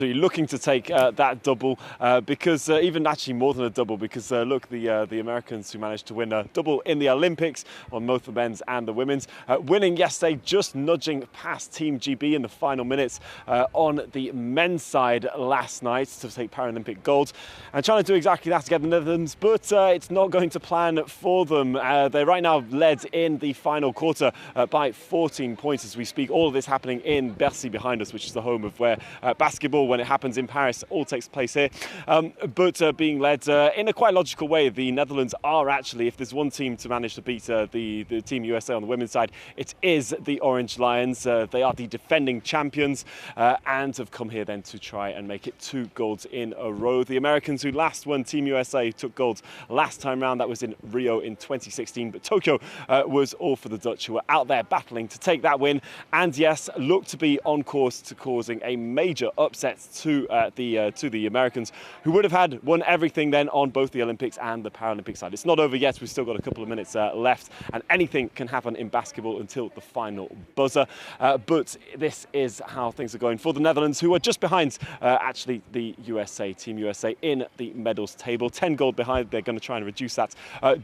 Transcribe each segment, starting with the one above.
So you're looking to take that double because even actually more than a double because look, the Americans who managed to win a double in the Olympics on both the men's and the women's, winning yesterday, just nudging past Team GB in the final minutes on the men's side last night to take Paralympic gold, and trying to do exactly that to get the Netherlands, but it's not going to plan for them. They're right now led in the final quarter by 14 points as we speak. All of this happening in Bercy behind us, which is the home of where basketball, when it happens in Paris, all takes place here. But being led in a quite logical way, the Netherlands are actually, if there's one team to manage to beat the Team USA on the women's side, it is the Orange Lions. They are the defending champions and have come here then to try and make it 2 golds in a row. The Americans who last won, Team USA, took gold last time round. That was in Rio in 2016. But Tokyo was all for the Dutch, who were out there battling to take that win. And yes, look to be on course to causing a major upset to the Americans, who would have had won everything then on both the Olympics and the Paralympic side. It's not over yet. We've still got a couple of minutes left, and anything can happen in basketball until the final buzzer. But this is how things are going for the Netherlands, who are just behind actually the USA, Team USA, in the medals table. 10 gold behind. They're going to try and reduce that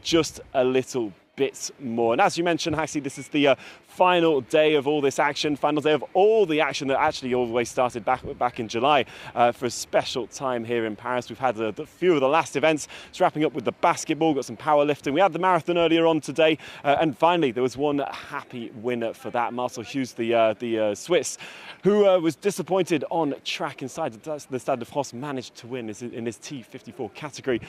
just a little bit more. And as you mentioned, Hassie, this is the final day of all this action, final day of all the action that actually all the way started back in July for a special time here in Paris. We've had a few of the last events. It's wrapping up with the basketball, got some powerlifting. We had the marathon earlier on today, and finally there was one happy winner for that. Marcel Hughes, the Swiss, who was disappointed on track inside the Stade de France, managed to win in his T54 category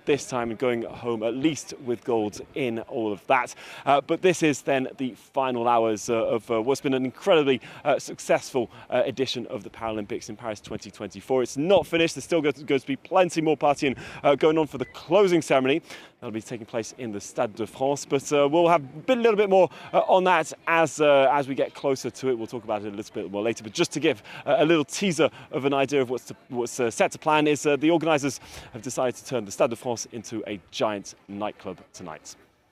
this time, and going home at least with gold in all of that. But this is then the final hours of what's been an incredibly successful edition of the Paralympics in Paris 2024. It's not finished. There's still going to be plenty more partying going on for the closing ceremony. That'll be taking place in the Stade de France, but we'll have a little bit more on that as we get closer to it. We'll talk about it a little bit more later, but just to give a little teaser of an idea of what's set to plan is the organisers have decided to turn the Stade de France into a giant nightclub tonight.